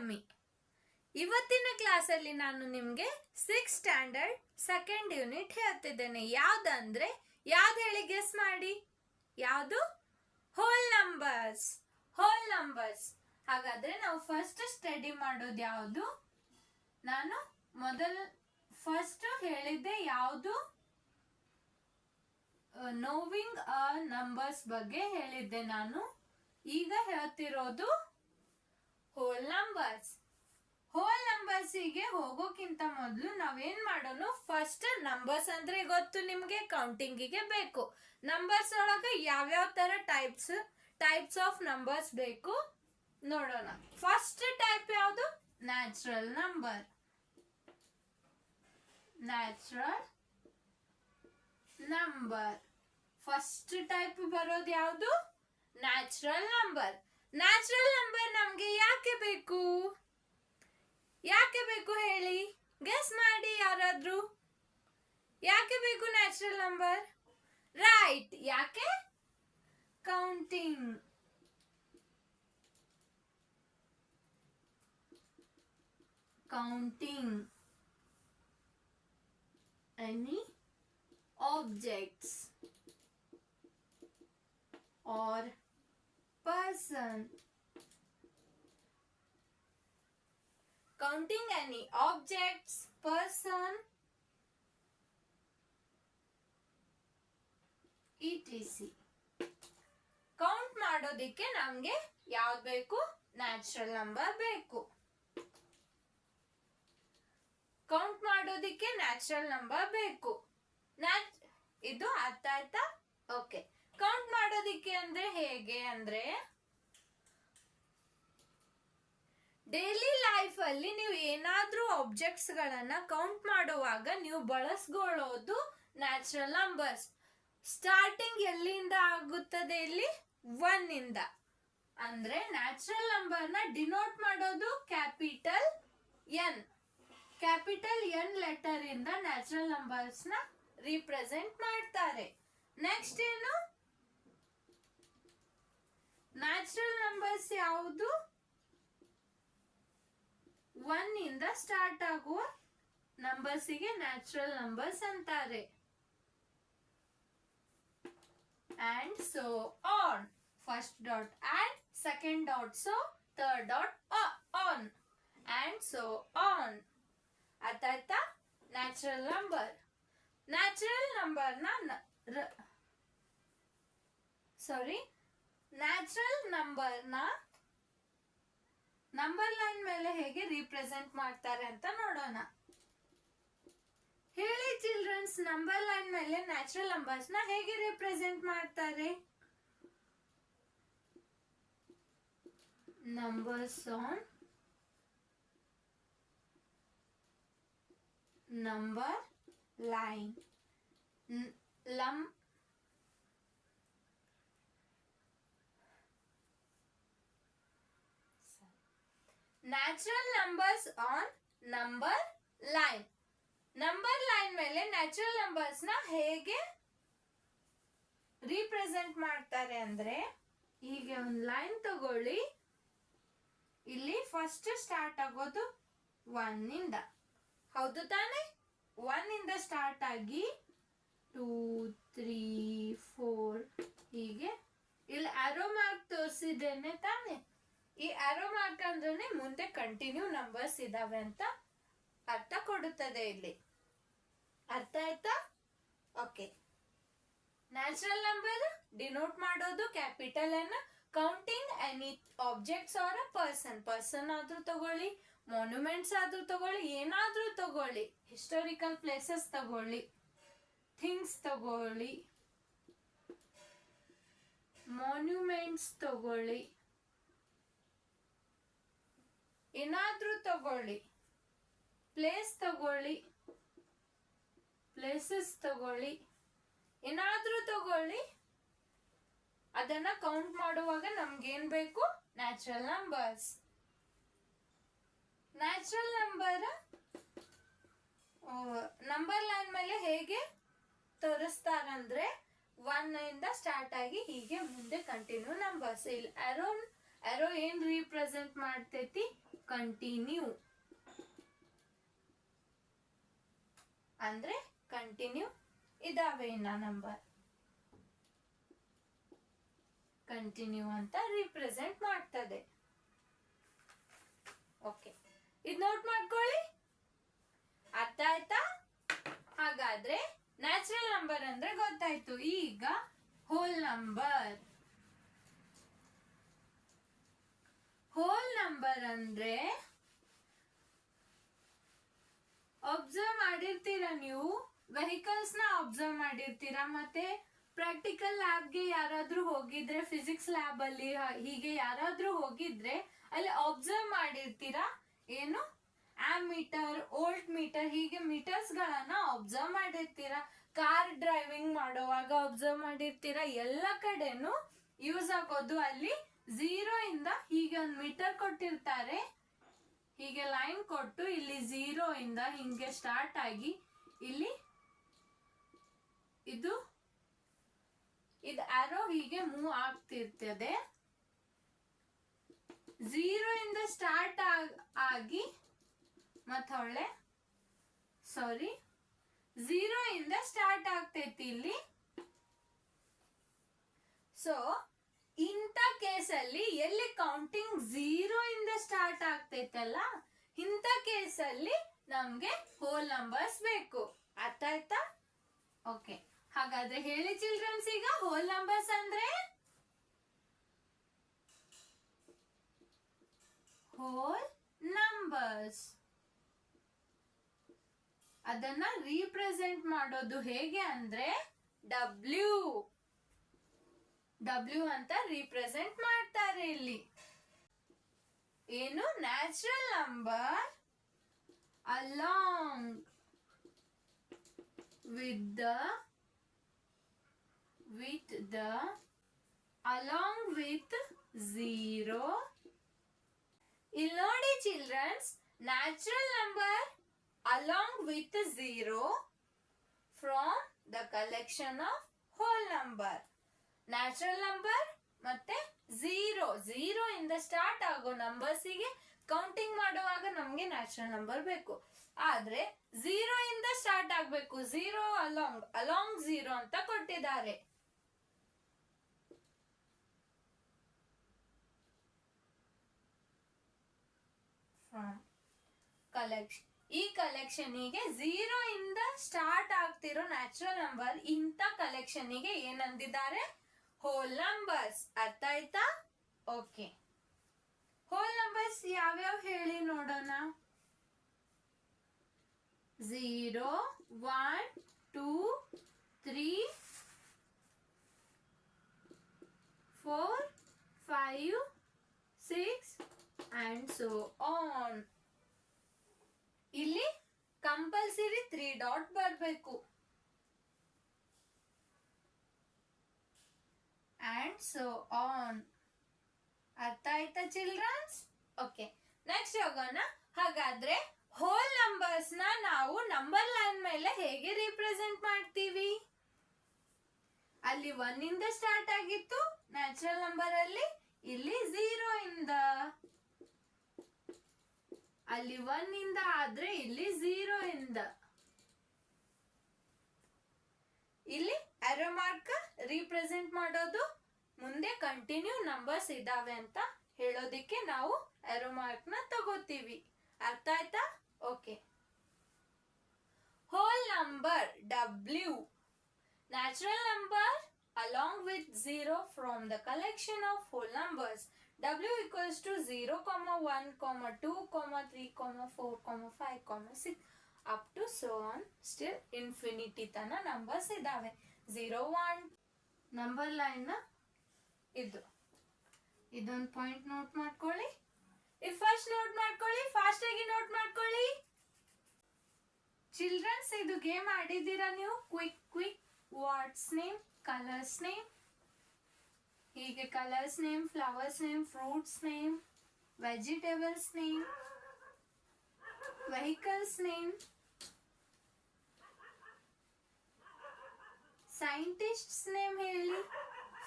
Yummy. ಇವತ್ತಿನ ಕ್ಲಾಸಲ್ಲಿ ನಾನು ನಿಮಗೆ 6th ಸ್ಟ್ಯಾಂಡರ್ಡ್ 2nd ಯೂನಿಟ್ ಹೇಳ್ತಿದ್ದೇನೆ. ಯಾವ್ದಂದ್ರೆ ಯಾವ್ದು ಹೇಳಿ, ಗೆಸ್ ಮಾಡಿ. ಯಾವುದು? Hole numbers. Hole numbers. ಹಾಗಾದ್ರೆ ನಾವು ಫಸ್ಟ್ ಸ್ಟಡಿ ಮಾಡೋದು ಯಾವುದು? ನಾನು ಫಸ್ಟ್ ಹೇಳಿದ್ದೆ ಯಾವುದು? ನೋವಿಂಗ್ ನಂಬರ್ಸ್ ಬಗ್ಗೆ ಹೇಳಿದ್ದೆ ನಾನು. ಈಗ ಹೇಳ್ತಿರೋದು ಹೋಲ್ ನಂಬರ್ಸ್. ಹೋಲ್ ನಂಬರ್ಸಿಗೆ ಹೋಗೋಕ್ಕಿಂತ ಮೊದಲು ನಾವೇನ್ ಮಾಡೋಣ, ಫಸ್ಟ್ ನಂಬರ್ಸ್ ಅಂದ್ರೆ ಗೊತ್ತು ನಿಮ್ಗೆ, ಕೌಂಟಿಂಗಿಗೆ ಬೇಕು. ನಂಬರ್ಸ್ ಒಳಗೆ ಯಾವ್ಯಾವ ತರ ಟೈಪ್ಸ್ ಆಫ್ ನಂಬರ್ಸ್ ಬೇಕು ನೋಡೋಣ. ಫಸ್ಟ್ ಟೈಪ್ ಯಾವುದು? Natural number. Natural number first type ಬರೋದು ಯಾವುದು? Natural number. ನ್ಯಾಚುರಲ್ ನಂಬರ್ ನಮ್ಗೆ ಯಾಕೆ ಬೇಕು? ಯಾಕೆ ಬೇಕು ಹೇಳಿ, ಗೆಸ್ ಮಾಡಿ ಯಾರಾದ್ರೂ. ಯಾಕೆ ಬೇಕು ನ್ಯಾಚುರಲ್ ನಂಬರ್? ರೈಟ್, ಯಾಕೆ? Counting. Counting any objects or person. Counting any objects, person, etc. Count ಮಾಡೋದಿಕ್ಕೆ ನಮ್ಗೆ ಯಾವ್ದು ಬೇಕು? ನ್ಯಾಚುರಲ್ ನಂಬರ್ ಬೇಕು. ಕೌಂಟ್ ಮಾಡೋದಿಕ್ಕೆ ನ್ಯಾಚುರಲ್ ನಂಬರ್ ಬೇಕು. ಇದು ಅರ್ಥ ಆಯ್ತಾ? ಓಕೆ. ಕೌಂಟ್ ಮಾಡೋದಿಕ್ಕೆ ಅಂದ್ರೆ ಹೇಗೆ ಅಂದ್ರೆ, ಡೈಲಿ ಲೈಫ್ ಅಲ್ಲಿ ನೀವು ಏನಾದ್ರೂ ಆಬ್ಜೆಕ್ಟ್ಸ್ ಗಳನ್ನ ಕೌಂಟ್ ಮಾಡುವಾಗ ನೀವು ಬಳಸ್ಕೊಳ್ಳೋದು ನ್ಯಾಚುರಲ್ ನಂಬರ್ಸ್. ಸ್ಟಾರ್ಟಿಂಗ್ ಎಲ್ಲಿಂದ ಆಗುತ್ತದೆ? ಇಲ್ಲಿ 1 ಇಂದ. ಅಂದ್ರೆ ನ್ಯಾಚುರಲ್ ನಂಬರ್ ನ ಡಿನೋಟ್ ಮಾಡೋದು capital N. Capital N letter ಇಂದ ನ್ಯಾಚುರಲ್ ನಂಬರ್ಸ್ ನ ರಿಪ್ರೆಸೆಂಟ್ ಮಾಡ್ತಾರೆ. ನೆಕ್ಸ್ಟ್ ಏನು? ನ್ಯಾಚುರಲ್ ನಂಬರ್ಸ್ ಯಾವುದು? 1 ಇಂದ ಸ್ಟಾರ್ಟ್ ಆಗುವ ನಂಬರ್ಸಿಗೆ ನ್ಯಾಚುರಲ್ ನಂಬರ್ಸ್ ಅಂತಾರೆ. And so on. First dot and, second dot so, third dot on, and so on. ಅರ್ಥ ಆಯ್ತಾ? Natural number. ನ್ಯಾಚುರಲ್ ನಂಬರ್ ನ ನಂಬರ್ ಲೈನ್ ಮೇಲೆ ಹೇಗೆ ರಿಪ್ರೆಸೆಂಟ್ ಮಾಡ್ತಾರೆ ಅಂತ ನೋಡೋಣ. ಹೇಳಿ ಚಿಲ್ಡ್ರನ್ಸ್, ನಂಬರ್ ಲೈನ್ ಮೇಲೆ ನ್ಯಾಚುರಲ್ ನಂಬರ್ಸ್ ನ ಹೇಗೆ ರಿಪ್ರೆಸೆಂಟ್ ಮಾಡ್ತಾರೆ? Numbers on number line. Natural numbers on number line. Number line ಮೇಲೆ ನ್ಯಾಚುರಲ್ ನಂಬರ್ಸ್ ನ ಹೇಗೆ ರಿಪ್ರೆಸೆಂಟ್ ಮಾಡ್ತಾರೆ ಅಂದ್ರೆ, ಹೀಗೆ ಒಂದು ಲೈನ್ ತಗೊಳ್ಳಿ. ಇಲ್ಲಿ ಫಸ್ಟ್ ಸ್ಟಾರ್ಟ್ ಆಗೋದು 1 ಇಂದ, ಹೌದು ತಾನೆ? 1 ಇಂದ ಸ್ಟಾರ್ಟ್ ಆಗಿ 2, 3, 4 ಹೀಗೆ. ಇಲ್ಲಿ ಆರೋ ಮಾರ್ಕ್ ತೋರಿಸಿದ್ದೇನೆ ತಾನೆ? ಈ ಆರೋ ಮಾರ್ಕ್ ಅಂದ್ರೆ ಮುಂದೆ ಕಂಟಿನ್ಯೂ ನಂಬರ್ಸ್ ಇದಾವೆ ಅಂತ ಅರ್ಥ ಕೊಡುತ್ತದೆ. ಇಲ್ಲಿ ಅರ್ಥ ಆಯ್ತಾ? ಓಕೆ. ನ್ಯಾಚುರಲ್ ನಂಬರ್ ಡಿನೋಟ್ ಮಾಡೋದು capital N. Counting any objects or person ಆದ್ರೂ ತಗೊಳ್ಳಿ, ಮಾನ್ಯುಮೆಂಟ್ಸ್ ಆದ್ರೂ ತಗೊಳ್ಳಿ, ಏನಾದ್ರೂ ತಗೊಳ್ಳಿ, ಹಿಸ್ಟಾರಿಕಲ್ ಪ್ಲೇಸಸ್ ತಗೊಳ್ಳಿ, ಥಿಂಗ್ಸ್ ತಗೊಳ್ಳಿ, ಮಾನ್ಯುಮೆಂಟ್ಸ್ ತಗೊಳ್ಳಿ, ಏನಾದ್ರೂ ತಗೊಳ್ಳಿ, ಪ್ಲೇಸ್ ತಗೊಳ್ಳಿ, ಪ್ಲೇಸಸ್ ತಗೊಳ್ಳಿ, ಏನಾದ್ರೂ ತಗೊಳ್ಳಿ, ಅದನ್ನ ಕೌಂಟ್ ಮಾಡುವಾಗ ನಮ್ಗೇನ್ ಬೇಕು? Natural numbers. Natural number line ಮೇಲೆ ಹೇಗೆ ತೋರಿಸ್ತಾರಂದ್ರೆ, 1 ಇಂದ ಸ್ಟಾರ್ಟ್ ಆಗಿ ಹೀಗೆ ಮುಂದೆ ಕಂಟಿನ್ಯೂ ನಂಬರ್ಸ್. ಇಲ್ಲಿ ಅರೋ ಏನ್ ರಿಪ್ರೆಸೆಂಟ್ ಮಾಡ್ತೈತಿ? ಕಂಟಿನ್ಯೂ ಅಂದ್ರೆ ಕಂಟಿನ್ಯೂ ಇದಾವೆ ಇನ್ನ ನಂಬರ್ ಕಂಟಿನ್ಯೂ ಅಂತ ರಿಪ್ರೆಸೆಂಟ್ ಮಾಡ್ತದೆ. ಓಕೆ, ಇದು ನೋಟ್ ಮಾಡ್ಕೊಳ್ಳಿ. ಅರ್ಥ ಆಯ್ತಾ? ಹಾಗಾದ್ರೆ ನ್ಯಾಚುರಲ್ ನಂಬರ್ ಅಂದ್ರೆ ಗೊತ್ತಾಯ್ತು. ಈಗ ಹೋಲ್ ನಂಬರ್. ಹೋಲ್ ನಂಬರ್ ಅಂದ್ರೆ ಅಬ್ಸರ್ವ್ ಮಾಡಿರ್ತೀರಾ ನೀವು, ವೆಹಿಕಲ್ಸ್ ನ ಅಬ್ಸರ್ವ್ ಮಾಡಿರ್ತೀರಾ, ಮತ್ತೆ ಪ್ರಾಕ್ಟಿಕಲ್ ಲ್ಯಾಬ್ಗೆ ಯಾರಾದ್ರೂ ಹೋಗಿದ್ರೆ, ಫಿಸಿಕ್ಸ್ ಲ್ಯಾಬ್ ಅಲ್ಲಿ ಹೀಗೆ ಯಾರಾದ್ರೂ ಹೋಗಿದ್ರೆ ಅಲ್ಲಿ ಅಬ್ಸರ್ವ್ ಮಾಡಿರ್ತೀರಾ ಏನು, ಆಮೀಟರ್, ವೋಲ್ಟ್ ಮೀಟರ್, ಹೀಗೆ ಮೀಟರ್ಸ್ ಗಳನ್ನ ಅಬ್ಸರ್ವ್ ಮಾಡಿರ್ತೀರಾ. ಕಾರ್ ಡ್ರೈವಿಂಗ್ ಮಾಡುವಾಗ ಅಬ್ಸರ್ವ್ ಮಾಡಿರ್ತೀರಾ. ಎಲ್ಲ ಕಡೆನು ಯೂಸ್ ಆಗೋದು ಅಲ್ಲಿ 0 ಇಂದ ಹೀಗೆ ಒಂದು ಮೀಟರ್ ಕೊಟ್ಟಿರ್ತಾರೆ, ಹೀಗೆ ಲೈನ್ ಕೊಟ್ಟು ಇಲ್ಲಿ 0 ಇಂದ ಹಿಂಗೆ ಸ್ಟಾರ್ಟ್ ಆಗಿ ಇಲ್ಲಿ ಇದು ಆರೋ ಹೀಗೆ ಮೂವ್ ಆಗ್ತಿರ್ತದೆ. 0 ಇಂದ ಸ್ಟಾರ್ಟ್ ಆಗಿ ಮತ್ತೊಳ್ಳೆ 0 ಇಂದ ಸ್ಟಾರ್ಟ್ ಆಗ್ತೈತಿ ಇಲ್ಲಿ. ಸೊ ಇಂಥ ಕೇಸಲ್ಲಿ ಎಲ್ಲಿ ಕೌಂಟಿಂಗ್ 0 ಇಂದ ಸ್ಟಾರ್ಟ್ ಆಗ್ತೈತಲ್ಲ, ಇಂಥ ಕೇಸಲ್ಲಿ ನಮ್ಗೆ ಹೋಲ್ ನಂಬರ್ಸ್ ಬೇಕು. ಅರ್ಥ ಆಯ್ತಾ? ಓಕೆ, ಹಾಗಾದ್ರೆ ಹೇಳಿ ಚಿಲ್ಡ್ರನ್ಸ್, ಈಗ ಹೋಲ್ ನಂಬರ್ಸ್ ಅಂದ್ರೆ ಹೋಲ್ ನಂಬರ್ಸ್ ಅದನ್ನ ರೀಪ್ರೆಸೆಂಟ್ ಮಾಡೋದು ಹೇಗೆ ಅಂದ್ರೆ ಡಬ್ಲ್ಯೂ ಅಂತ ರೀಪ್ರೆಸೆಂಟ್ ಮಾಡ್ತಾರೆ ಇಲ್ಲಿ. ಏನು, natural number along with the along with 0. ಇಲ್ಲಿ ನೋಡಿ childrens, natural number along with 0 from the collection of whole number. Natural number ಮತ್ತೆ 0 ಇಂದ ಸ್ಟಾರ್ಟ್ ಆಗೋ ನಂಬರ್ಸಿಗೆ ಕೌಂಟಿಂಗ್ ಮಾಡುವಾಗ ನಮ್ಗೆ ನ್ಯಾಚುರಲ್ ನಂಬರ್ ಬೇಕು. ಆದ್ರೆ 0 ಇಂದ ಸ್ಟಾರ್ಟ್ ಆಗ್ಬೇಕು. 0 ಅಲಾಂಗ್ 0 ಅಂತ ಕೊಟ್ಟಿದ್ದಾರೆ. ಕಲೆಕ್ಷನ್, ಈ ಕಲೆಕ್ಷನ್ಗೆ 0 ಇಂದ ಸ್ಟಾರ್ಟ್ ಆಗ್ತಿರೋ ನ್ಯಾಚುರಲ್ ನಂಬರ್, ಇಂಥ ಕಲೆಕ್ಷನ್ಗೆ ಏನಂದಿದ್ದಾರೆ, ಹೋಲ್ ನಂಬರ್ಸ್. ಅರ್ಥ ಆಯ್ತಾ? ಓಕೆ, ಹೋಲ್ ನಂಬರ್ಸ್ ಯಾವ್ಯಾವ ಹೇಳಿ ನೋಡೋಣ. 0, 1, 2, 3, 4, 5, 6 and so on. ಇಲ್ಲಿ ಕಂಪಲ್ಸರಿ 3 ಡಾಟ್ ಬರಬೇಕು. and so on. ಅರ್ಥ ಆಯ್ತಾ ಚಿಲ್ಡ್ರನ್ಸ್? ಓಕೆ, ನೆಕ್ಸ್ಟ್ ಹೋಗೋಣ. ಹಾಗಾದ್ರೆ ಹೋಲ್ ನಂಬರ್ಸ್ ನಾವು ನಂಬರ್ ಲೈನ್ ಮೇಲೆ ಹೇಗೆ ರಿಪ್ರೆಸೆಂಟ್ ಮಾಡ್ತೀವಿ? ಅಲ್ಲಿ 1 ಇಂದ ಸ್ಟಾರ್ಟ್ ಆಗಿತ್ತು ನ್ಯಾಚುರಲ್ ನಂಬರ್ ಅಲ್ಲಿ, ಇಲ್ಲಿ 0 ಇಂದ, ಅಲ್ಲಿ 1 ಇಂದ ಆದ್ರೆ ಇಲ್ಲಿ 0 ಇಂದ. ಇಲ್ಲಿ ಆರೋ ಮಾರ್ಕ್ ರಿಪ್ರೆಸೆಂಟ್ ಮಾಡೋದು ಮುಂದೆ ಕಂಟಿನ್ಯೂ ನಂಬರ್ಸ್ ಇದಾವೆ ಅಂತ ಹೇಳೋದಿಕ್ಕೆ ನಾವು ಆರೋ ಮಾರ್ಕ್ ನ ತಗೋತೀವಿ. ಅರ್ಥ ಆಯ್ತಾ? Okay, whole number W, natural number along with 0 from the collection of whole numbers. W equals to 0, 1, 2, 3, 4, 5, 6 up to so on, still infinity ತನ ನಂಬರ್ಸ್ ಇದಾವೆ. 0, 1 ನಂಬರ್ ಲೈನ್ ಇದೊಂದು ಪಾಯಿಂಟ್ ನೋಟ್ ಮಾಡ್ಕೊಳ್ಳಿ. ಇದು ಫಸ್ಟ್ ನೋಟ್ ಮಾಡ್ಕೊಳ್ಳಿ, ಫಾಸ್ಟ್ ಆಗಿ note ಮಾಡ್ಕೊಳ್ಳಿ childrens. ಇದು game ಆಡಿದ್ದೀರಾ ನೀವು? Quick words name, colours name, ಹೀಗೆ colours name, flowers name, fruits name, vegetables name, vehicles name, scientists name ಹೇಳಿ,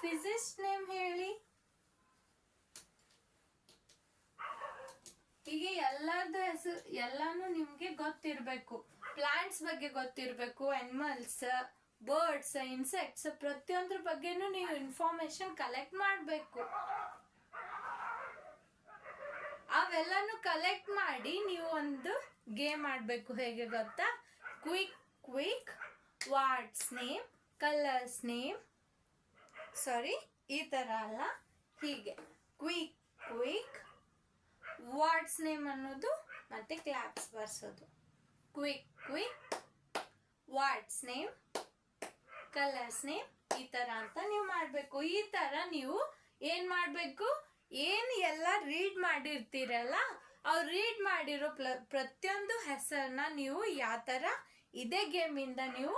ಫಿಸಿಸ್ಟ್ ನೇಮ್ ಹೇಳಿ, ಹೀಗೆ ನಿಮ್ಗೆ ಎಲ್ಲಾರ್ದು ಹೆಸರು ಎಲ್ಲಾನು ನಿಮ್ಗೆ ಗೊತ್ತಿರ್ಬೇಕು. ಪ್ಲಾಂಟ್ಸ್ ಬಗ್ಗೆ ಗೊತ್ತಿರ್ಬೇಕು, ಅನಿಮಲ್ಸ್, ಬರ್ಡ್ಸ್, ಇನ್ಸೆಕ್ಟ್ಸ್, ಪ್ರತಿಯೊಂದ್ರ ಬಗ್ಗೆನೂ ನೀವು ಇನ್ಫಾರ್ಮೇಶನ್ ಕಲೆಕ್ಟ್ ಮಾಡಬೇಕು. ಅವೆಲ್ಲಾನು ಕಲೆಕ್ಟ್ ಮಾಡಿ ನೀವು ಒಂದು ಗೇಮ್ ಆಡ್ಬೇಕು. ಹೇಗೆ ಗೊತ್ತಾ? Quick what's name, colours name, sorry ಈ ತರ ಅಲ್ಲ, ಹೀಗೆ ಕ್ವಿಕ್ ವಾಟ್ಸ್ ನೇಮ್ ಅನ್ನೋದು ಮತ್ತೆ ಕ್ಲಾಪ್ಸ್ ಬರ್ಸೋದು. Quick what's name, colours name, ಈ ತರ ಅಂತ ನೀವು ಮಾಡ್ಬೇಕು. ಈ ತರ ನೀವು ಏನ್ ಮಾಡ್ಬೇಕು, ಏನ್ ಎಲ್ಲ ರೀಡ್ ಮಾಡಿರ್ತೀರಲ್ಲ, ಅವ್ರು ರೀಡ್ ಮಾಡಿರೋ ಪ್ರತಿಯೊಂದು ಹೆಸರನ್ನ ನೀವು ಯಾವ ತರ ಇದೇ ಗೇಮ್ ಇಂದ ನೀವು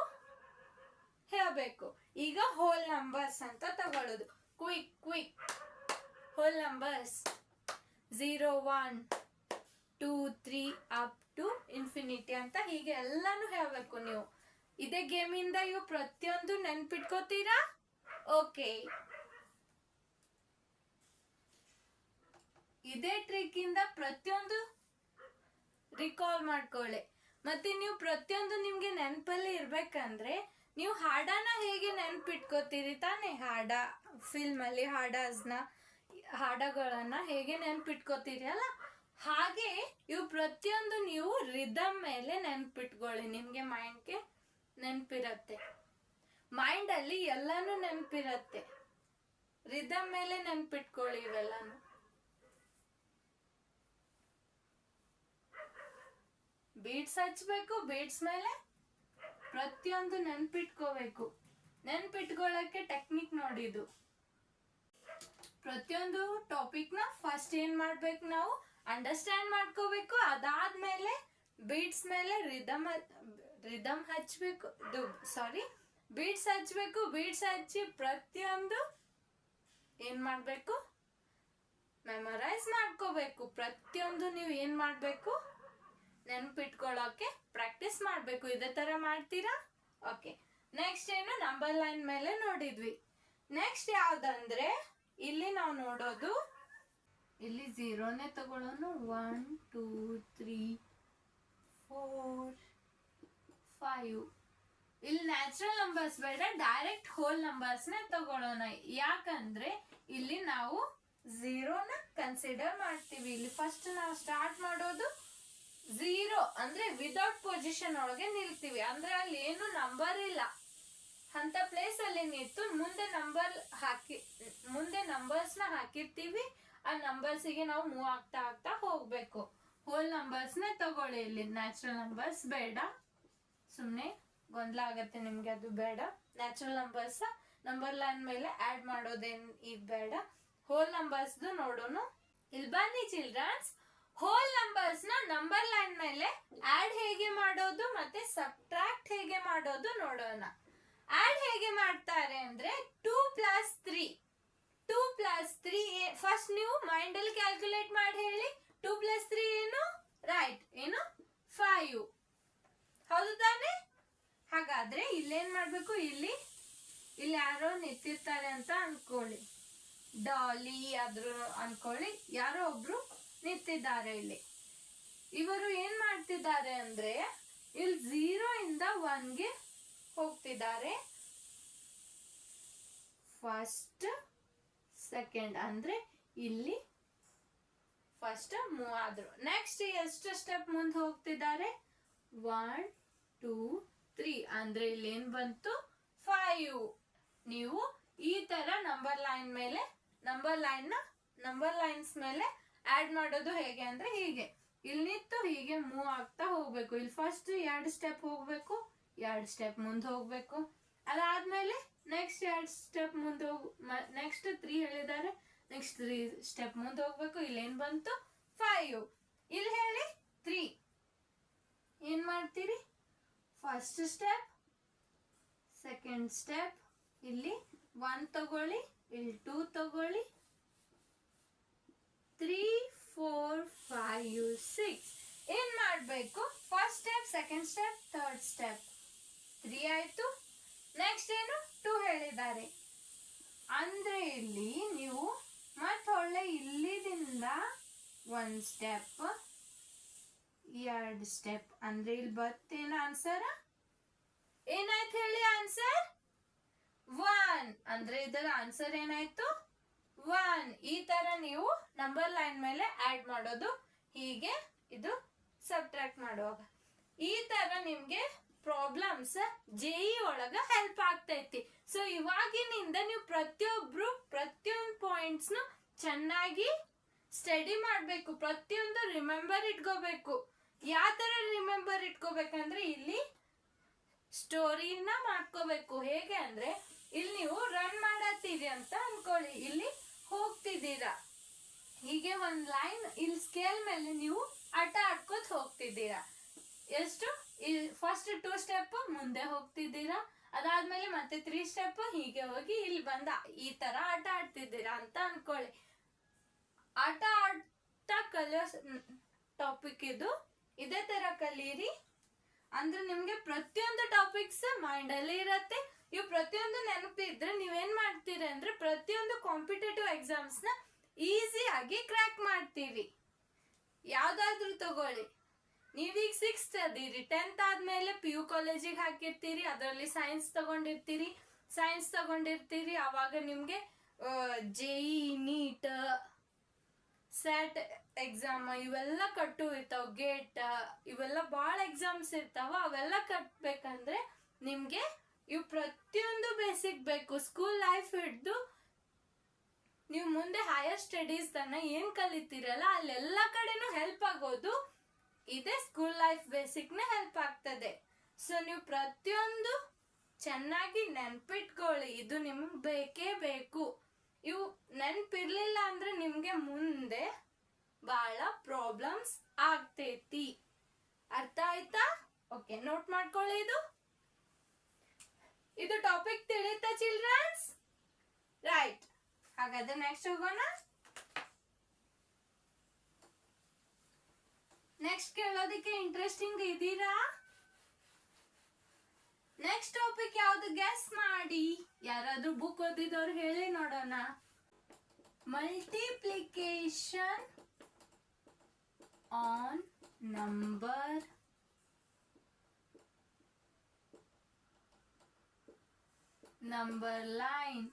ಹೇಳ್ಬೇಕು. ಈಗ ಹೋಲ್ ನಂಬರ್ಸ್ ಅಂತ ತಗೊಳ್ಳೋದು. Quick whole numbers 0, 1, 2, 3 up to infinity ಅಂತ ಹೀಗೆ ಎಲ್ಲಾನು ಹೇಳ್ಬೇಕು ನೀವು. ಇದೇ ಗೇಮ್ ಇಂದ ಇವು ಪ್ರತಿಯೊಂದು ನೆನ್ಪಿಟ್ಕೋತೀರಾ? ಓಕೆ, ಇದೇ ಟ್ರಿಕ್ ಇಂದ ಪ್ರತಿಯೊಂದು ರಿಕಾಲ್ ಮಾಡ್ಕೊಳ್ಳಿ. ಮತ್ತೆ ನೀವು ಪ್ರತಿಯೊಂದು ನಿಮ್ಗೆ ನೆನಪಲ್ಲಿ ಇರ್ಬೇಕಂದ್ರೆ ನೀವು ಹಾಡನ ಹೇಗೆ ನೆನ್ಪಿಟ್ಕೋತೀರಿ ತಾನೆ? ಫಿಲ್ಮ್ ಅಲ್ಲಿ ಹಾಡಗಳನ್ನ ಹೇಗೆ ನೆನ್ಪಿಟ್ಕೋತೀರಿ ಅಲ್ಲ, ಹಾಗೆ ಇವು ಪ್ರತಿಯೊಂದು ನೀವು ರಿದಮ್ ಮೇಲೆ ನೆನ್ಪಿಟ್ಕೊಳ್ಳಿ. ನಿಮ್ಗೆ ಮೈಂಡ್ಗೆ ನೆನ್ಪಿರತ್ತೆ, ಮೈಂಡ್ ಅಲ್ಲಿ ಎಲ್ಲಾನು ನೆನ್ಪಿರತ್ತೆ. ರಿದಮ್ ಮೇಲೆ ನೆನ್ಪಿಟ್ಕೊಳ್ಳಿ ಇವೆಲ್ಲಾನು. ಬೀಟ್ಸ್ ಹಚ್ಬೇಕು, ಬೀಟ್ಸ್ ಮೇಲೆ ಪ್ರತಿಯೊಂದು ನೆನ್ಪಿಟ್ಕೋಬೇಕು. ನೆನ್ಪಿಟ್ಕೊಳ್ಳಕ್ಕೆ ಟೆಕ್ನಿಕ್ ನೋಡಿದ್ದು. ಪ್ರತಿಯೊಂದು ಟಾಪಿಕ್ ನ ಫಸ್ಟ್ ಏನ್ ಮಾಡ್ಬೇಕು, ನಾವು ಅಂಡರ್ಸ್ಟ್ಯಾಂಡ್ ಮಾಡ್ಕೋಬೇಕು. ಅದಾದ್ಮೇಲೆ ಬೀಟ್ಸ್ ಮೇಲೆ ರಿದಮ್ ಹಚ್ಬೇಕು, ಬೀಟ್ಸ್ ಹಚ್ಬೇಕು. ಬೀಟ್ಸ್ ಹಚ್ಚಿ ಪ್ರತಿಯೊಂದು ಏನ್ ಮಾಡ್ಬೇಕು, ಮೆಮೊರೈಸ್ ಮಾಡ್ಕೋಬೇಕು. ಪ್ರತಿಯೊಂದು ನೀವು ಏನ್ ಮಾಡ್ಬೇಕು, ನೆನ್ಪಿಟ್ಕೊಳ್ಳೋಕೆ ಪ್ರಾಕ್ಟೀಸ್ ಮಾಡ್ಬೇಕು. ಇದೇ ತರ ಮಾಡ್ತೀರಾ? ಓಕೆ, ನೆಕ್ಸ್ಟ್ ಏನು, ನಂಬರ್ ಲೈನ್ ಮೇಲೆ ನೋಡಿದ್ವಿ. ನೆಕ್ಸ್ಟ್ ಯಾವ್ದಂದ್ರೆ ಇಲ್ಲಿ ನಾವು ನೋಡೋದು, ಇಲ್ಲಿ 0ನೇ ತಗೊಳ್ಳೋನು. 1, 2, 3, 4, 5. ಇಲ್ಲಿ ನ್ಯಾಚುರಲ್ ನಂಬರ್ಸ್ ಬೇಡ, ಡೈರೆಕ್ಟ್ ಹೋಲ್ ನಂಬರ್ಸ್ನೇ ತಗೊಳ್ಳೋಣ. ಯಾಕಂದ್ರೆ ಇಲ್ಲಿ ನಾವು 0ನ ಕನ್ಸಿಡರ್ ಮಾಡ್ತೀವಿ. ಇಲ್ಲಿ ಫಸ್ಟ್ ನಾವು ಸ್ಟಾರ್ಟ್ ಮಾಡೋದು 0 ಅಂದ್ರೆ ವಿದೌಟ್ ಪೊಸಿಷನ್ ಒಳಗೆ ನಿಲ್ತೀವಿ. ಅಂದ್ರೆ ಅಲ್ಲಿ ಏನು ನಂಬರ್ ಇಲ್ಲ ಅಂತ ಪ್ಲೇಸ್ ಅಲ್ಲಿ ನಿಂತು ಮುಂದೆ ನಂಬರ್ಸ್ ನ ಹಾಕಿರ್ತೀವಿ. ಆ ನಂಬರ್ಸ್ ಗೆ ನಾವು ಮೂವ್ ಆಗ್ತಾ ಹೋಗ್ಬೇಕು. ಹೋಲ್ ನಂಬರ್ಸ್ ನೇ ತಗೊಳ್ಳಿ. ಇಲ್ಲಿ ನ್ಯಾಚುರಲ್ ನಂಬರ್ಸ್ ಬೇಡ, ಸುಮ್ನೆ ಗೊಂದಲ ಆಗತ್ತೆ ನಿಮ್ಗೆ, ಅದು ಬೇಡ. ನ್ಯಾಚುರಲ್ ನಂಬರ್ಸ್ ನಂಬರ್ ಲೈನ್ ಮೇಲೆ ಆಡ್ ಮಾಡೋದೇನ್ ಇದು ಬೇಡ. ಹೋಲ್ ನಂಬರ್ಸ್ ನೋಡೋಣ. ಇಲ್ಲಿ ಬನ್ನಿ ಚಿಲ್ಡ್ರನ್ಸ್, ಹೋಲ್ ನಂಬರ್ಸ್ ನ ನಂಬರ್ ಲೈನ್ ಮೇಲೆ ಆಡ್ ಹೇಗೆ ಮಾಡೋದು ಮತ್ತೆ ಸಬ್ಟ್ರಾಕ್ಟ್ ಹೇಗೆ ಮಾಡೋದು ನೋಡೋಣ. ಆಡ್ ಹೇಗೆ ಮಾಡ್ತಾರೆ ಅಂದ್ರೆ 2 + 3. 2 + 3 ಫಸ್ಟ್ ನೀವು ಮೈಂಡ್ ಅಲ್ಲಿ ಕ್ಯಾಲ್ಕುಲೇಟ್ ಮಾಡಿ ಹೇಳಿ. 2 + 3 ಏನು? ರೈಟ್, ಏನು? 5. ಹೌದು ತಾನೆ? ಹಾಗಾದ್ರೆ ಇಲ್ಲೇನ್ ಮಾಡ್ಬೇಕು, ಇಲ್ಲಿ ಯಾರೋ ನಿಂತಿರ್ತಾರೆ ಅಂತ ಅನ್ಕೊಳ್ಳಿ. ಡಾಲಿ ಆದ್ರೂ ಅನ್ಕೊಳ್ಳಿ, ಯಾರೋ ಒಬ್ರು ನಿಂತಿದ್ದಾರೆ. ಇಲ್ಲಿ ಇವರು ಏನ್ ಮಾಡ್ತಿದ್ದಾರೆ ಅಂದ್ರೆ ಇಲ್ಲಿ 0 ಇಂದ 1ಗೆ ಹೋಗ್ತಿದ್ದಾರೆ. ಫಸ್ಟ್ ಸೆಕೆಂಡ್ ಅಂದ್ರೆ ಇಲ್ಲಿ ಫಸ್ಟ್ ಮೂವ್ ಆದ್ರು. ನೆಕ್ಸ್ಟ್ ಎಷ್ಟು ಸ್ಟೆಪ್ ಮುಂದೆ ಹೋಗ್ತಿದ್ದಾರೆ? 1, 2, 3 ಅಂದ್ರೆ ಇಲ್ಲಿ ಏನ್ ಬಂತು? 5. ನೀವು ಈ ತರ ನಂಬರ್ ಲೈನ್ಸ್ ಮೇಲೆ ಆಡ್ ಮಾಡೋದು ಹೇಗೆ ಅಂದ್ರೆ ಹೀಗೆ ಇಲ್ಲಿ ನಿಂತು ಹೀಗೆ ಮೂವ್ ಆಗ್ತಾ ಹೋಗ್ಬೇಕು. ಇಲ್ಲಿ ಫಸ್ಟ್ 2 ಸ್ಟೆಪ್ ಹೋಗ್ಬೇಕು, 2 ಸ್ಟೆಪ್ ಮುಂದೆ ಹೋಗ್ಬೇಕು. ಅದಾದ್ಮೇಲೆ ನೆಕ್ಸ್ಟ್ 2 ಸ್ಟೆಪ್ ಮುಂದೆ ನೆಕ್ಸ್ಟ್ 3 ಹೇಳಿದ್ದಾರೆ, ನೆಕ್ಸ್ಟ್ 3 ಸ್ಟೆಪ್ ಮುಂದೆ ಹೋಗ್ಬೇಕು. ಇಲ್ಲಿ ಏನ್ ಬಂತು? 5. ಇಲ್ಲಿ ಹೇಳಿ 3. ಏನ್ ಮಾಡ್ತೀರಿ? ಫಸ್ಟ್ ಸ್ಟೆಪ್, ಸೆಕೆಂಡ್ ಸ್ಟೆಪ್, ಇಲ್ಲಿ 1 ತಗೊಳ್ಳಿ, ಇಲ್ಲಿ 2 ತಗೊಳ್ಳಿ, 3, 4, 5, 6. ಏನ್ ಮಾಡ್ಬೇಕು? First step, second step, third step. 3 ಆಯ್ತು. ನೆಕ್ಸ್ಟ್ ಏನು? 2 ಹೇಳಿದ್ದಾರೆ. ಅಂದ್ರೆ ಇಲ್ಲಿ ನೀವು ಮತ್ತೊಳ್ಳೆ ಇಲ್ಲಿದಿಂದ 1 ಸ್ಟೆಪ್, 2 ಸ್ಟೆಪ್. ಅಂದ್ರೆ ಇಲ್ಲಿ ಬರ್ತೇನ ಆನ್ಸರ್ ಏನಾಯ್ತು ಹೇಳಿ? ಆನ್ಸರ್ 1. ಅಂದ್ರೆ ಇದರ ಆನ್ಸರ್ ಏನಾಯ್ತು? 1. ಈ ತರ ನೀವು ನಂಬರ್ ಲೈನ್ ಮೇಲೆ ಆಡ್ ಮಾಡೋದು. ಹೀಗೆ ಇದು ಸಬ್ಟ್ರಾಕ್ಟ್ ಮಾಡುವಾಗ ಈ ತರ ನಿಮ್ಗೆ ಪ್ರಾಬ್ಲಮ್ಸ್ ಜೆಇ ಒಳಗ ಹೆಲ್ಪ್ ಆಗ್ತೈತಿ. ಸೊ ಇವಾಗಿನಿಂದ ನೀವು ಪ್ರತಿಯೊಂದು ಪಾಯಿಂಟ್ಸ್ ಚೆನ್ನಾಗಿ ಸ್ಟಡಿ ಮಾಡ್ಬೇಕು. ಪ್ರತಿಯೊಂದು ರಿಮೆಂಬರ್ ಇಟ್ಕೋಬೇಕು. ಯಾವ ತರ ರಿಮೆಂಬರ್ ಇಟ್ಕೋಬೇಕಂದ್ರೆ ಇಲ್ಲಿ ಸ್ಟೋರಿನ ಮಾಡ್ಕೋಬೇಕು. ಹೇಗೆ ಅಂದ್ರೆ ಇಲ್ಲಿ ನೀವು ರನ್ ಮಾಡತ್ತೀರಿ ಅಂತ ಅನ್ಕೊಳ್ಳಿ, ಇಲ್ಲಿ ಹೋಗ್ತಿದ್ದೀರಾ, ಹೀಗೆ ಒಂದ್ ಲೈನ್ ಇಲ್ಲಿ ಸ್ಕೇಲ್ ಮೇಲೆ ನೀವು ಆಟ ಆಡ್ಕೋತ ಹೋಗ್ತಿದ್ದೀರಾ. ಎಷ್ಟು? ಫಸ್ಟ್ 2 ಸ್ಟೆಪ್ ಮುಂದೆ ಹೋಗ್ತಿದ್ದೀರಾ, ಅದಾದ್ಮೇಲೆ ಮತ್ತೆ 3 ಸ್ಟೆಪ್ ಹೀಗೆ ಹೋಗಿ ಇಲ್ಲಿ ಬಂದ ಈ ತರ ಆಟ ಆಡ್ತಿದ್ದೀರಾ ಅಂತ ಅನ್ಕೊಳ್ಳಿ. ಆಟ ಆಡ್ತಾ ಕಲಿಯೋ ಟಾಪಿಕ್ ಇದು. ಇದೇ ತರ ಕಲೀರಿ. ಅಂದ್ರೆ ನಿಮ್ಗೆ ಪ್ರತಿಯೊಂದು ಟಾಪಿಕ್ಸ್ ಮೈಂಡ್ ಅಲ್ಲಿ ಇರತ್ತೆ. ಇವು ಪ್ರತಿಯೊಂದು ನೆನಪಿದ್ರೆ ನೀವೇನ್ ಮಾಡ್ತೀರಿ ಅಂದ್ರೆ ಪ್ರತಿಯೊಂದು ಕಾಂಪಿಟೇಟಿವ್ ಎಕ್ಸಾಮ್ಸ್ ನ ಈಸಿಯಾಗಿ ಕ್ರ್ಯಾಕ್ ಮಾಡ್ತೀವಿ. ಯಾವ್ದಾದ್ರು ತಗೊಳ್ಳಿ, ನೀವೀಗ 6th ಅದೀರಿ, 10th ಆದ್ಮೇಲೆ PU ಕಾಲೇಜಿಗೆ ಹಾಕಿರ್ತೀರಿ, ಅದರಲ್ಲಿ ಸೈನ್ಸ್ ತಗೊಂಡಿರ್ತೀರಿ. ಅವಾಗ ನಿಮ್ಗೆ ಜೆಇ, ನೀಟ್, ಸ್ಯಾಟ್ ಎಕ್ಸಾಮ್ ಇವೆಲ್ಲ ಕಟ್ಟು ಇರ್ತಾವ, ಗೇಟ್ ಇವೆಲ್ಲ ಬಾಳ ಎಕ್ಸಾಮ್ಸ್ ಇರ್ತಾವ. ಅವೆಲ್ಲ ಕಟ್ಬೇಕಂದ್ರೆ ನಿಮ್ಗೆ ಇವು ಪ್ರತಿಯೊಂದು ಬೇಸಿಕ್ ಬೇಕು. ಸ್ಕೂಲ್ ಲೈಫ್ ಹಿಡ್ದು ನೀವು ಮುಂದೆ ಹೈಯರ್ ಸ್ಟಡೀಸ್ ತನ ಏನ್ ಕಲಿತೀರಲ್ಲ ಅಲ್ಲೆಲ್ಲ ಕಡೆನೂ ಹೆಲ್ಪ್ ಆಗೋದು ಇದೇ ಸ್ಕೂಲ್ ಲೈಫ್ ಬೇಸಿಕ್ ನ ಹೆಲ್ಪ್ ಆಗ್ತದೆ. ಸೊ ನೀವು ಪ್ರತಿಯೊಂದು ಚೆನ್ನಾಗಿ ನೆನ್ಪಿಟ್ಕೊಳ್ಳಿ. ಇದು ನಿಮ್ಗೆ ಬೇಕೇ ಬೇಕು. ಇವು ನೆನ್ಪಿರ್ಲಿಲ್ಲ ಅಂದ್ರೆ ನಿಮ್ಗೆ ಮುಂದೆ ಬಹಳ ಪ್ರಾಬ್ಲಮ್ಸ್ ಆಗ್ತೈತಿ. ಅರ್ಥ ಆಯ್ತಾ? ಓಕೆ, ನೋಟ್ ಮಾಡ್ಕೊಳ್ಳಿ. ಇದು ಟಾಪಿಕ್ ತಿಳಿತಾ ಚಿಲ್ಡ್ರನ್ಸ್? ರೈಟ್. ಹಾಗಾದ್ರೆ ನೆಕ್ಸ್ಟ್ ಹೋಗೋಣ. ನೆಕ್ಸ್ಟ್ ಕೇಳೋದಕ್ಕೆ ಇಂಟ್ರೆಸ್ಟಿಂಗ್ ಇದೀರಾ? ನೆಕ್ಸ್ಟ್ ಟಾಪಿಕ್ ಯಾವ್ದು ಗೆಸ್ ಮಾಡಿ. ಯಾರಾದ್ರೂ ಬುಕ್ ಓದಿದವ್ರು ಹೇಳಿ ನೋಡೋಣ. Multiplication on number line.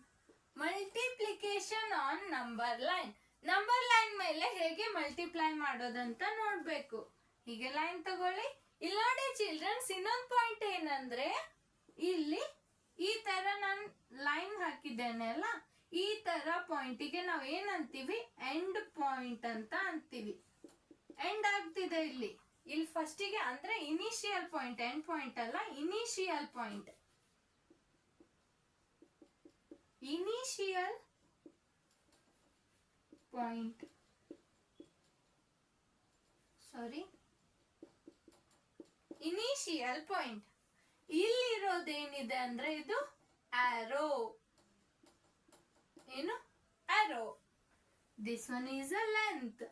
Multiplication on number line. Number line ಮೇಲೆ ಹೇಗೆ ಮಲ್ಟಿಪ್ಲೈ ಮಾಡೋದಂತ ನೋಡ್ಬೇಕು. ಹೀಗೆ ಲೈನ್ ತಗೊಳ್ಳಿ. ಇಲ್ಲಿ ನೋಡಿ ಚಿಲ್ಡ್ರನ್ಸ್, ಇನ್ನೊಂದು ಪಾಯಿಂಟ್ ಏನಂದ್ರೆ ಇಲ್ಲಿ ಈ ತರ ನಾನು ಲೈನ್ ಹಾಕಿದ್ದೇನೆ ಅಲ್ಲ, ಈ ತರ ಪಾಯಿಂಟಿಗೆ ನಾವ್ ಏನಂತೀವಿ? ಎಂಡ್ ಪಾಯಿಂಟ್ ಅಂತ ಅಂತೀವಿ. ಎಂಡ್ ಆಗ್ತಿದೆ ಇಲ್ಲಿ ಫಸ್ಟಿಗೆ ಅಂದ್ರೆ ಇನಿಷಿಯಲ್ ಪಾಯಿಂಟ್, ಎಂಡ್ ಪಾಯಿಂಟ್ ಅಲ್ಲ, ಇನಿಷಿಯಲ್ ಪಾಯಿಂಟ್. ಇನಿಷಿಯಲ್ ಪಾಯಿಂಟ್ ಇಲ್ಲಿರೋದೇನಿದೆ ಅಂದ್ರೆ ಇದು ಆರೋ. ಏನು? Arrow. This one is a length.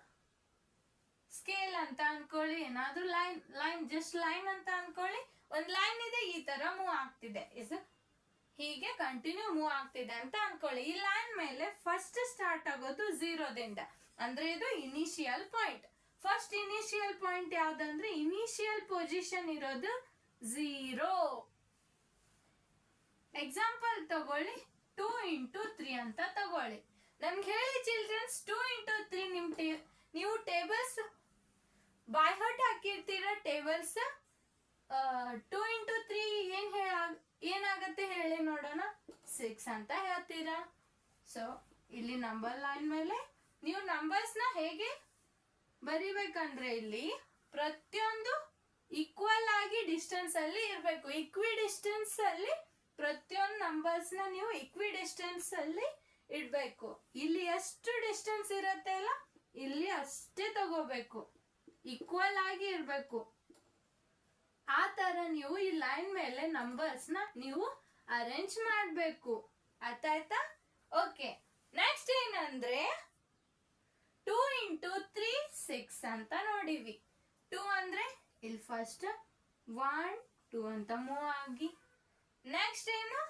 Scale ಅಂತ ಅನ್ಕೊಳ್ಳಿ, ಏನಾದ್ರೂ ಲೈನ್ ಜಸ್ಟ್ ಲೈನ್ ಅಂತ ಅನ್ಕೊಳ್ಳಿ. ಒಂದ್ ಲೈನ್ ಇದೆ, ಈ ತರ ಮೂವ್ ಆಗ್ತಿದೆ, ಹೀಗೆ ಕಂಟಿನ್ಯೂ ಮೂವ್ ಆಗ್ತಿದೆ ಅಂತ ಅನ್ಕೊಳ್ಳಿ. ಈ ಲೈನ್ ಮೇಲೆ ಫಸ್ಟ್ ಸ್ಟಾರ್ಟ್ ಆಗೋದು 0ದಿಂದ, ಅಂದ್ರೆ ಇದು initial point. First initial point ಯಾವ್ದಂದ್ರೆ ಇನಿಷಿಯಲ್ ಪೊಸಿಷನ್ ಇರೋದು 0. ಎಕ್ಸಾಂಪಲ್ ತಗೊಳ್ಳಿ, 2 into 3 ಅಂತ ತಗೊಳ್ಳಿ. ನಮ್ಗೆ ಹೇಳಿ ಚಿಲ್ಡ್ರನ್ಸ್, 2 into 3 ನೀವು ಟೇಬಲ್ಸ್ ಬೈ ಹಾರ್ಟ್ ಹಾಕಿರ್ತೀರ. ಟೇಬಲ್ಸ್ 2 into 3 ಏನಾಗತ್ತೆ ಹೇಳಿ ನೋಡೋಣ? 6 ಅಂತ ಹೇಳ್ತೀರಾ. ಸೊ ಇಲ್ಲಿ ನಂಬರ್ ಲೈನ್ ಮೇಲೆ ನೀವು ನಂಬರ್ಸ್ ನ ಹೇಗೆ ಬರಿಬೇಕಂದ್ರೆ ಇಲ್ಲಿ ಪ್ರತಿಯೊಂದು ಈಕ್ವಲ್ ಆಗಿ ಡಿಸ್ಟೆನ್ಸ್ ಅಲ್ಲಿ ಇರಬೇಕು. ಈಕ್ವಿ ಡಿಸ್ಟೆನ್ಸ್ ಅಲ್ಲಿ ಪ್ರತಿಯೊಂದು ನಂಬರ್ಸ್ ನ ನೀವು ಈಕ್ವಿ ಡಿಸ್ಟೆನ್ಸ್ ಅಲ್ಲಿ ಇಡ್ಬೇಕು. ಇಲ್ಲಿ ಎಷ್ಟು ಡಿಸ್ಟೆನ್ಸ್ ಇರತ್ತೆ ಅಲ್ಲ, ಇಲ್ಲಿ ಅಷ್ಟೇ ತಗೋಬೇಕು. ಈಕ್ವಲ್ ಆಗಿ ಇರ್ಬೇಕು. ಆ ತರ ನೀವು ಈ ಲೈನ್ ಮೇಲೆ ನಂಬರ್ಸ್ ನ ನೀವು ಅರೇಂಜ್ ಮಾಡ್ಬೇಕು. ಅರ್ಥ ಆಯ್ತಾ? ಓಕೆ, ನೆಕ್ಸ್ಟ್ ಏನಂದ್ರೆ 2 into 3 6 ಅಂತ ನೋಡಿವಿ. 2 ಅಂದ್ರೆ ಇಲ್ಲಿ ಫಸ್ಟ್ 1 2 ಅಂತ ಮೂವ್ ಆಗಿ, ನೆಕ್ಸ್ಟ್ ಏನು